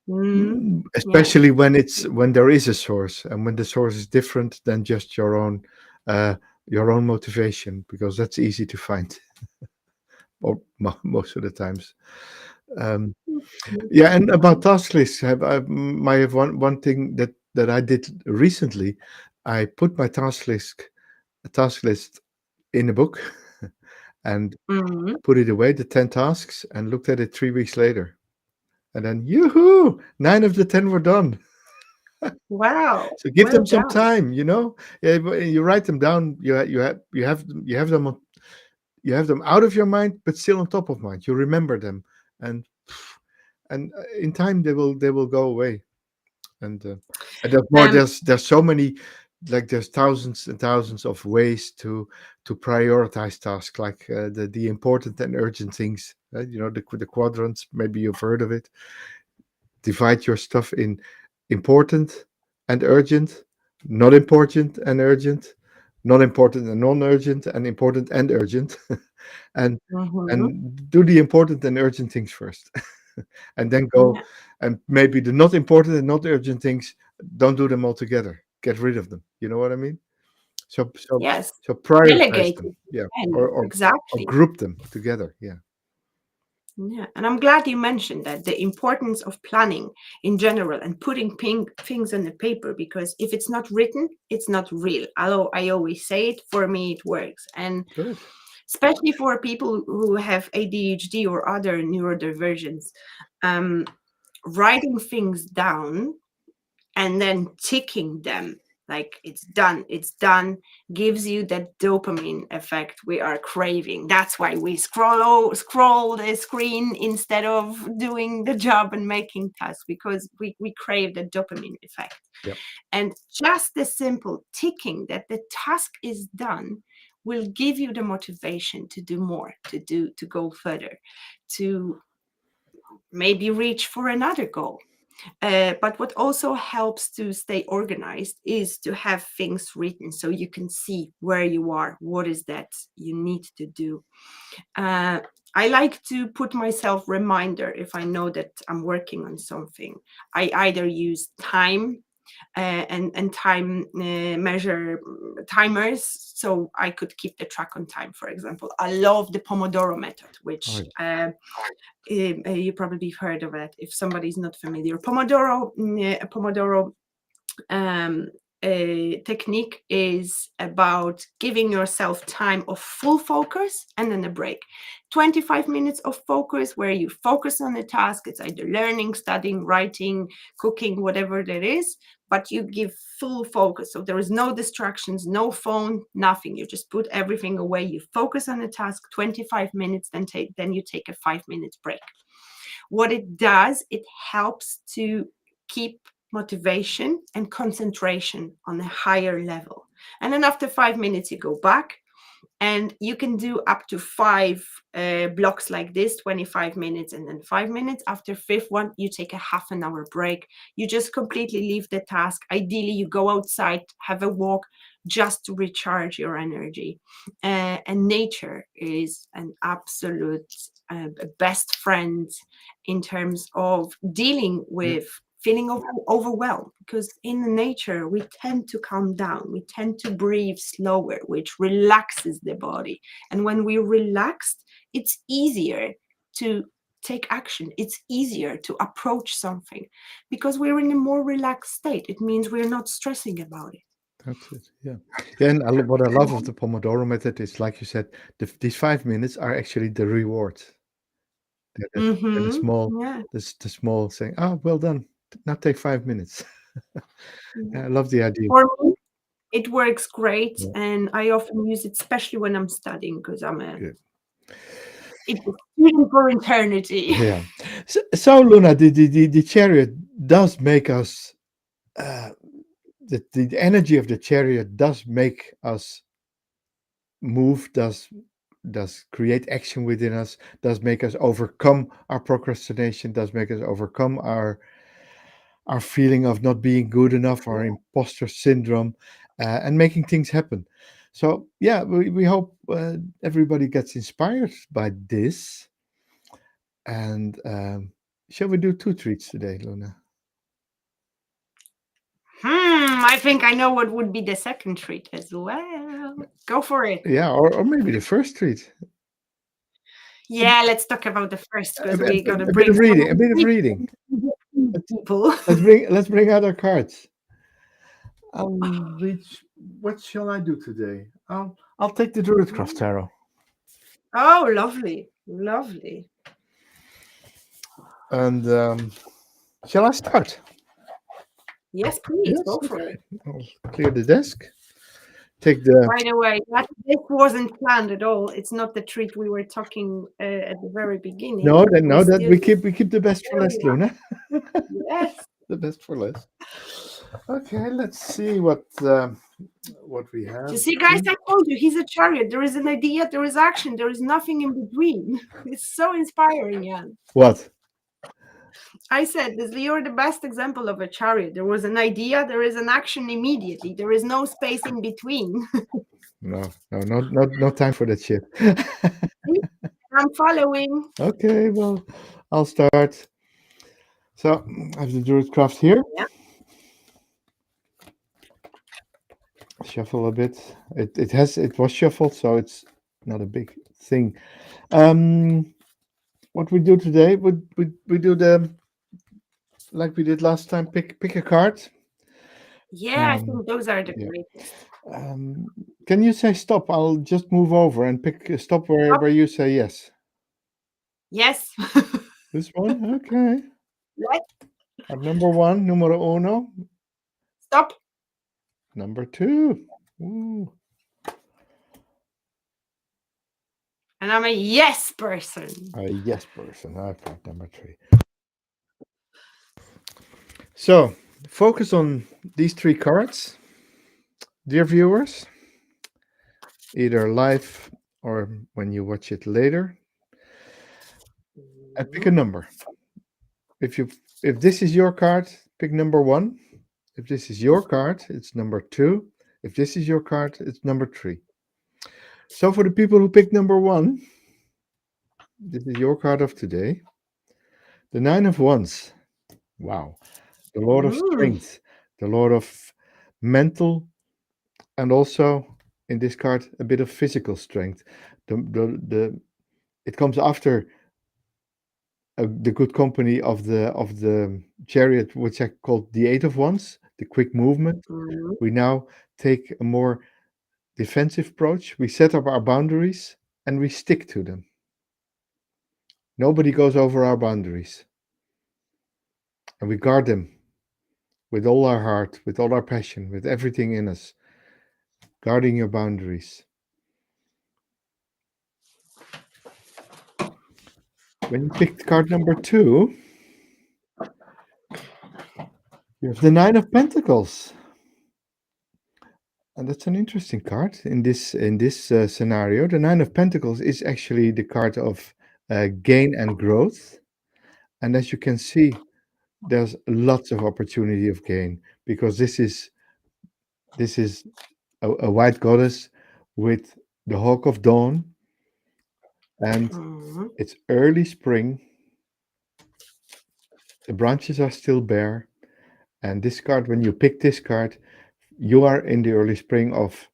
Yeah. Especially when there is a source, and when the source is different than just uh, your own motivation, because that's easy to find, or most of the times. Um, yeah, and about task lists, I have one thing that I did recently. I put my task list in a book and Mhm. put it away, the 10 tasks, and looked at it 3 weeks later, and then yoo-hoo, 9 of the 10 were done. Wow. So give Well them some done. time, you know. Yeah, you write them down. You have them you have them out of your mind, but still on top of mind. You remember them, and in time they will go away. And there's more. Um, There's so many, like there's thousands and thousands of ways to prioritize tasks, like the important and urgent things. You know, the quadrants. Maybe you've heard of it. Divide your stuff in important and urgent, not important and urgent, not important and non-urgent, and important and urgent, and mhm. and do the important and urgent things first, and then go, Yeah. and maybe the not important and not urgent things, don't do them all together. Get rid of them. You know what I mean? So so Yes. so prioritize Delegate them. it. Yeah, And or exactly. group them together. Yeah. Yeah, and I'm glad you mentioned that, the importance of planning in general and putting things on the paper, because if it's not written, it's not real. I always say it, for me, it works. And Good. especially for people who have ADHD or other neurodivergence, um, writing things down and then ticking them, like it's done, gives you that dopamine effect we are craving. That's why we scroll the screen instead of doing the job and making tasks, because we crave the dopamine effect. Yep. And just the simple ticking that the task is done will give you the motivation to do more, to go further, to maybe reach for another goal. But what also helps to stay organized is to have things written, so you can see where you are, what is that you need to do. Uh, I like to put myself reminder if I know that I'm working on something. I either use time, and time measure timers, so I could keep the track on time. For example, I love the Pomodoro method, All which right. you probably have heard of it if somebody's not familiar. Pomodoro um, technique is about giving yourself time of full focus and then a break. 25 minutes of focus where you focus on a task. It's either learning, studying, writing, cooking, whatever that is, but you give full focus. So there is no distractions, no phone, nothing. You just put everything away. You focus on a task, 25 minutes, then you take a 5 minute break. What it does, it helps to keep motivation and concentration on a higher level. And then after 5 minutes, you go back, and you can do up to 5 blocks like this, 25 minutes and then 5 minutes. After fifth one, you take a half an hour break. You just completely leave the task. Ideally, you go outside, have a walk, just to recharge your energy. And nature is an absolute best friend in terms of dealing Yeah, with feeling overwhelmed, because in nature we tend to calm down, we tend to breathe slower, which relaxes the body. And when we relaxed, it's easier to take action, it's easier to approach something, because we're in a more relaxed state. It means we're not stressing about it. that's it. Yeah. Yeah, and what I love of the Pomodoro method is, like you said, these 5 minutes are actually the reward. Then a Mm-hmm. small, Yeah. the small saying, "Oh, well done. Now take 5 minutes." Yeah. Yeah, I love the idea. For me, it works great, Yeah, and I often use it, especially when I'm studying, because good. it's a student for eternity. Yeah. So Luna, the chariot does make us. Uh, the energy of the chariot does make us move. Does create action within us. Does make us overcome our procrastination. Does make us overcome our feeling of not being good enough, our imposter syndrome, and making things happen. So yeah, we hope everybody gets inspired by this. And shall we do two treats today, Luna? I think I know what would be the second treat as well. Go for it. Yeah, or maybe the first treat. Yeah, let's talk about the first, because we got to A bit bring of some reading. A bit of reading. Let's, people. let's bring out our cards. I'll read. What shall I do today? I'll take the Druidcraft Tarot. Oh, lovely. Lovely. And shall I start? Yes, please, Yes. go for Okay. it. I'll clear the desk. Take the. By the way, this wasn't planned at all. It's not the treat we were talking at the very beginning. We No, that still we keep the best for last, Luna. yes. The best for last. Okay, let's see what we You have. see, guys, I told you he's a chariot. There is an idea, there is action, there is nothing in between. It's so inspiring, Jan. What? I said this, you're the best example of a chariot. There was an idea, there is an action immediately. There is no space in between. No time for that shit. I'm following. Okay, well, I'll start. So I have the Druidcraft here. Yeah. Shuffle a bit. It was shuffled, so it's not a big thing. Um, what we do today? We do the like we did last time. Pick a card. Yeah, I think those are the Yeah. greatest. Um, can you say stop? I'll just move over and pick stop Stop. where you say yes. Yes. This one, okay. Yes. At number one, numero uno. Stop. Number two. Ooh, And I'm a yes person. a yes person. I've got number three. So focus on these three cards, dear viewers, either live or when you watch it later, and pick a number. If this is your card, pick number one. If this is your card, it's number two. If this is your card, it's number three. So for the people who picked number one, this is your card of today. The Nine of Wands. Wow. The Lord of Mm. Strength, the Lord of mental, and also in this card a bit of physical strength. It comes after the good company of the Chariot, which I called the Eight of Wands, the quick movement. Mhm. We now take a more defensive approach. We set up our boundaries and we stick to them. Nobody goes over our boundaries, and we guard them with all our heart, with all our passion, with everything in us. Guarding your boundaries. When you picked card number 2, you have the Nine of Pentacles, and that's an interesting card in this scenario. The Nine of Pentacles is actually the card of gain and growth, and as you can see, there's lots of opportunity of gain because this is a white goddess with the hawk of dawn, and Mhm. it's early spring. The branches are still bare, and this card, when you pick this card, you are in the early spring of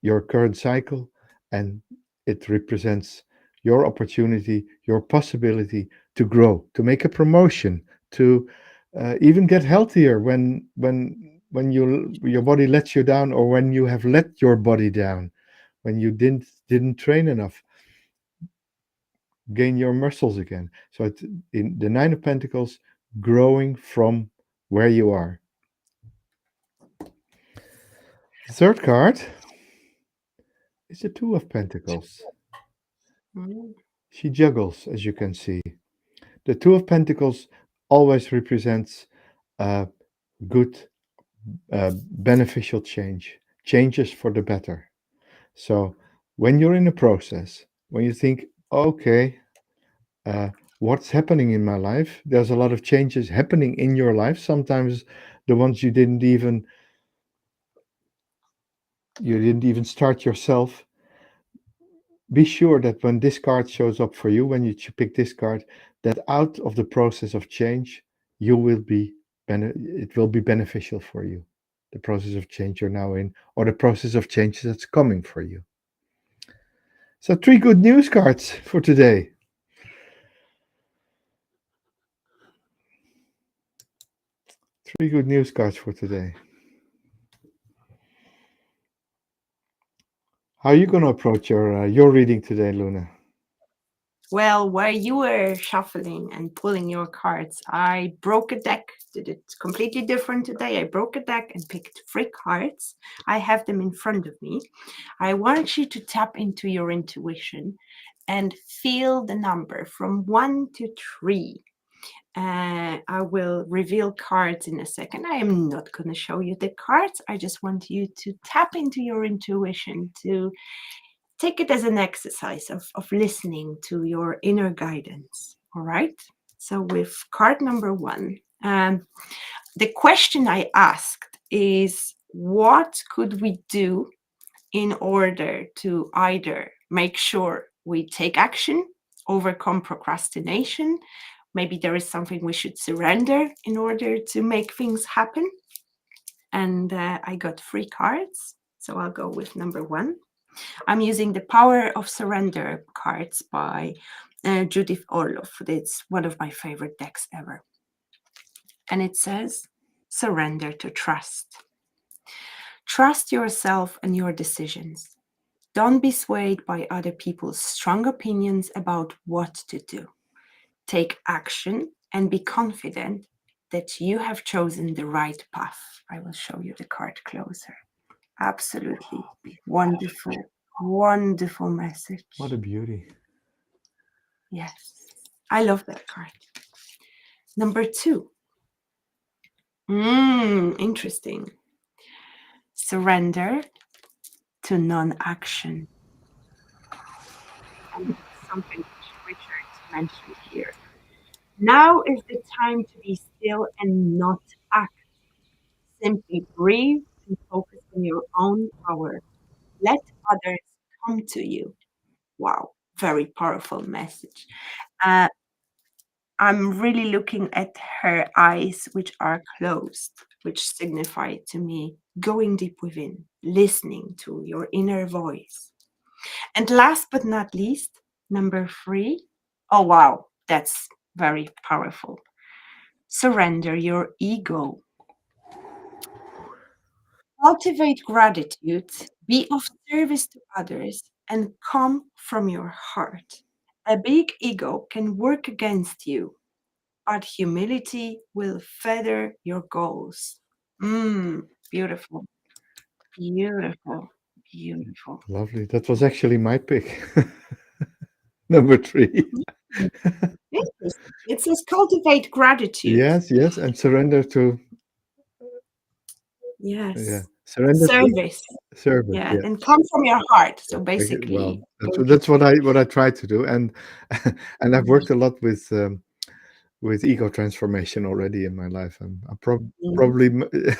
your current cycle, and it represents your opportunity, your possibility to grow, to make a promotion, to even get healthier when your body lets you down, or when you have let your body down, when you didn't train enough, gain your muscles again. So it's in the Nine of Pentacles, growing from where you are. The third card is the Two of Pentacles. Mhm. She juggles, as you can see. The Two of Pentacles always represents uh, good, beneficial change, changes for the better. So when you're in a process, when you think, okay, uh, what's happening in my life? There's a lot of changes happening in your life. Sometimes the ones you didn't even start yourself. Be sure that when this card shows up for you, when you pick this card, that out of the process of change, you will be it will be beneficial for you. The process of change you're now in, or the process of change that's coming for you. So 3 good news cards for today. 3 good news cards for today. How are you going to approach your reading today, Luna? Well, while you were shuffling and pulling your cards, I broke a deck. Did it completely different today. I broke a deck and picked 3 cards. I have them in front of me. I want you to tap into your intuition and feel the number from 1 to 3. I will reveal cards in a second. I am not going to show you the cards. I just want you to tap into your intuition, to take it as an exercise of listening to your inner guidance. All right. So, with card number 1, the question I asked is, what could we do in order to either make sure we take action, overcome procrastination? Maybe there is something we should surrender in order to make things happen. And I got 3 cards. So I'll go with number 1. I'm using the Power of Surrender cards by Judith Orloff. It's one of my favorite decks ever. And it says, surrender to trust. Trust yourself and your decisions. Don't be swayed by other people's strong opinions about what to do. Take action and be confident that you have chosen the right path. I will show you the card closer. Absolutely wonderful, wonderful message. What a beauty. Yes, I love that card. Number 2. Interesting. Surrender to non-action. And that's something which Richard mentioned here. Now is the time to be still and not act. Simply breathe and focus on your own power. Let others come to you. Wow, very powerful message. Uh, I'm really looking at her eyes, which are closed, which signify to me going deep within, listening to your inner voice. And last but not least, number 3. Oh, wow, that's very powerful. Surrender your ego. Cultivate gratitude, be of service to others, and come from your heart. A big ego can work against you, but humility will feather your goals. Beautiful, beautiful, beautiful. Lovely. That was actually my pick. Number 3. Mm, Interesting. It says cultivate gratitude. Yes, yes, and surrender to, yeah, Yes. surrender to Service. service. Yeah. Yeah, And come from your heart. yeah. So Well, basically, that's go to that's what I try to do, and and I've worked a lot with ego transformation already in my life, and I Mhm. probably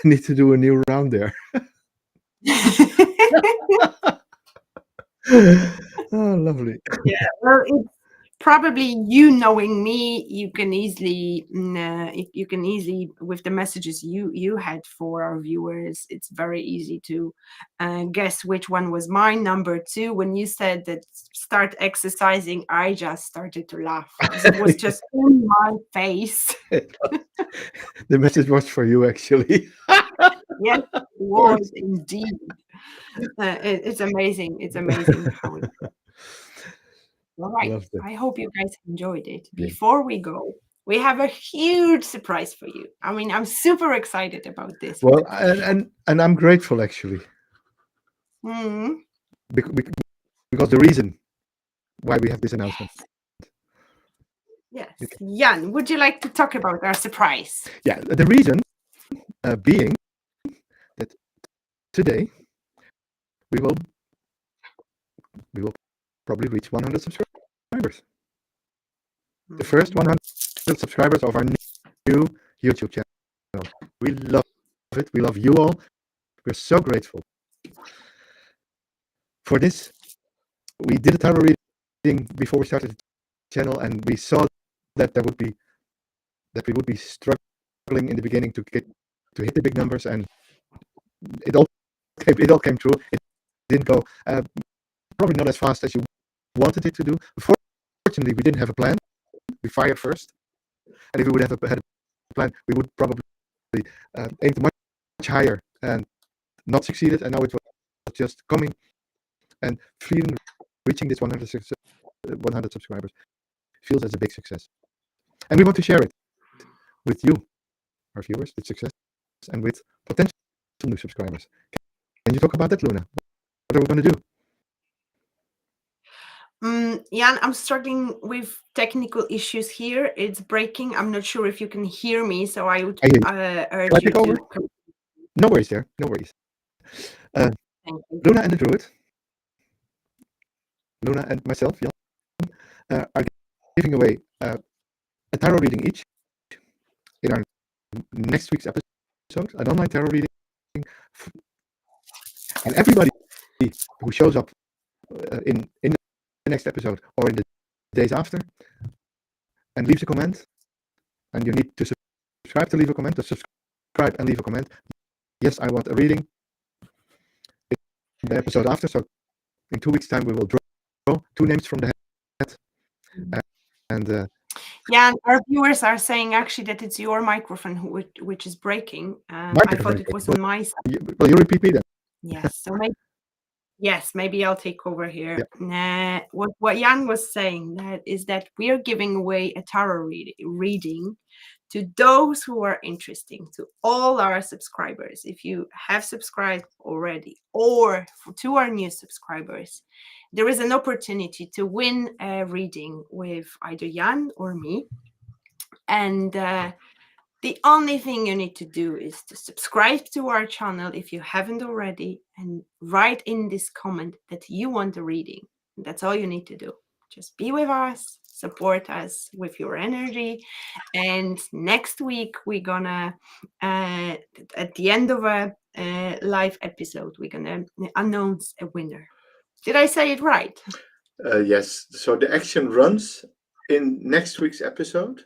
need to do a new round there. Oh, lovely. Yeah, well, it's probably you knowing me, you can easily, you can easily, with the messages you had for our viewers, it's very easy to guess which one was mine. Number two, when you said that start exercising, I just started to laugh because it was just on my face. The message was for you, actually. Yes, it Of was course. indeed. It's amazing. It's amazing how it. All right. Loved it. I hope you guys enjoyed it. Yeah. Before we go, we have a huge surprise for you. I mean, I'm super excited about this Well, one. and I'm grateful, actually, Hmm. bec- bec- because the reason why we have this announcement. Yes. Yes. Jan, would you like to talk about our surprise? Yeah, the reason being that today we will we will probably reach 100 subscribers. The first Mhm. 100 subscribers of our new YouTube channel. We love it. We love you all. We're so grateful for this. We did a tarot reading before we started the channel, and we saw that we would be struggling in the beginning to hit the big numbers, and it all came true. It didn't go probably not as fast as you wanted it to do. Fortunately, we didn't have a plan. We fired first, and if we would have had a plan, we would probably aimed much higher and not succeeded. And now it was just coming and feeling reaching this 100 subscribers feels as a big success, and we want to share it with you, our viewers, with success and with potential new subscribers. Can you talk about that, Luna? What are we going to do? Jan, I'm struggling with technical issues here. It's breaking. I'm not sure if you can hear me, so I would I hear you. Can urge I you take over? to. No worries there. No worries. Uh, Thank you. Luna and the Druid, Luna and myself, Jan, are giving away a tarot reading each in our next week's episode, an online tarot reading. And everybody who shows up in the next episode or in the days after and leaves a comment, and you need to subscribe to leave a comment, to subscribe and leave a comment. Yes, I want a reading in the episode after. So in 2 weeks' time, we will draw 2 names from the hat. And Yeah, our viewers are saying actually that it's your microphone which is breaking. my I thought microphone is it was breaking. on my side. Will you repeat me then? Yes, so maybe I'll take over here. Yeah. Nah, what Jan was saying that is that we are giving away a tarot reading to those who are interested, to all our subscribers. If you have subscribed already, or to our new subscribers, there is an opportunity to win a reading with either Jan or me. And the only thing you need to do is to subscribe to our channel if you haven't already, and write in this comment that you want a reading. That's all you need to do. Just be with us, support us with your energy. And next week, we're gonna, at the end of a live episode, we're gonna announce a winner. Did I say it right? Yes. So the action runs in next week's episode.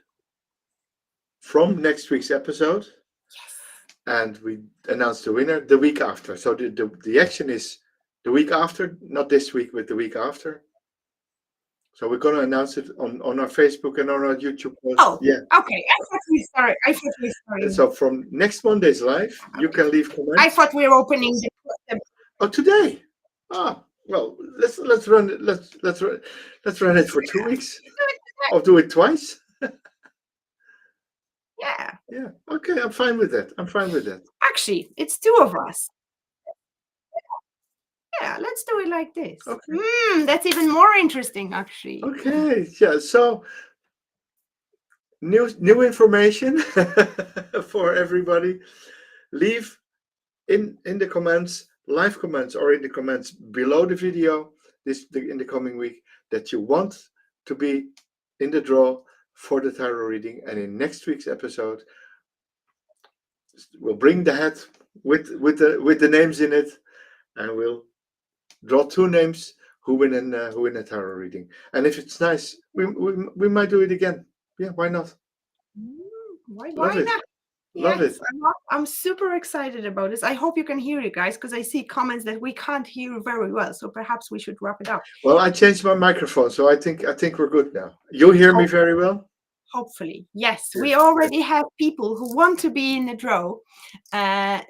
From next week's episode, Yes. and we announce the winner the week after. So the action is the week after, not this week, but the week after. So we're going to announce it on our Facebook and on our YouTube post. Oh, Yeah. okay. I thought we started. So from next Monday's live, you can leave comments. I thought we were opening the. Oh, today. Ah, well, let's run it. Let's run it for 2 weeks. Or do it twice. Yeah. Yeah. Okay, I'm fine with that. Actually, it's two of us. Yeah, let's do it like this. Okay. That's even more interesting, actually. Okay. Yeah. So new information for everybody. Leave in the comments, live comments, or in the comments below the video in the coming week that you want to be in the draw for the tarot reading. And in next week's episode, we'll bring the hat with the names in it, and we'll draw 2 names who win a tarot reading. And if it's nice, we might do it again. Yeah, why not? Why Love it. not? Love Yes, it. I'm super excited about this. I hope you can hear it, guys, because I see comments that we can't hear very well. So perhaps we should wrap it up. Well, I changed my microphone, so I think we're good now. You hear me very well? Hopefully, yes. We already have people who want to be in the draw.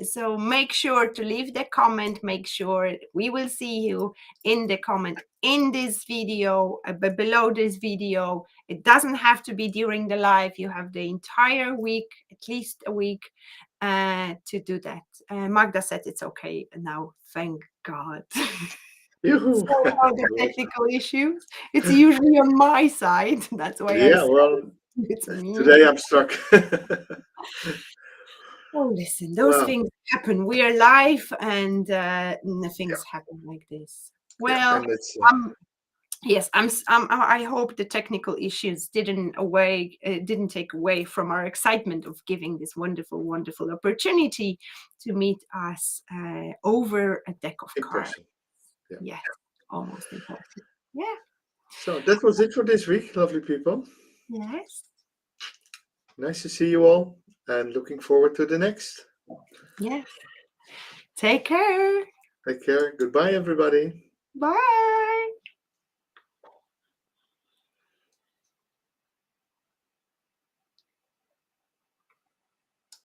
So make sure to leave the comment. Make sure we will see you in the comment in this video, below this video. It doesn't have to be during the live. You have the entire week, at least a week, to do that. Magda said it's okay now. Thank God. Yoo-hoo. Sorry about the technical issues. It's usually on my side. That's why Yeah, well, it's me. today I'm stuck. Oh, listen, those things happen. We are live, and things happen like this. Well, yes, I hope the technical issues didn't take away from our excitement of giving this wonderful, wonderful opportunity to meet us over a deck of cards. Yeah. Yes, almost in person. Yeah. So that was it for this week, lovely people. Yes. Nice to see you all, and looking forward to the next. Yes. Take care. Take care. Goodbye, everybody. Bye.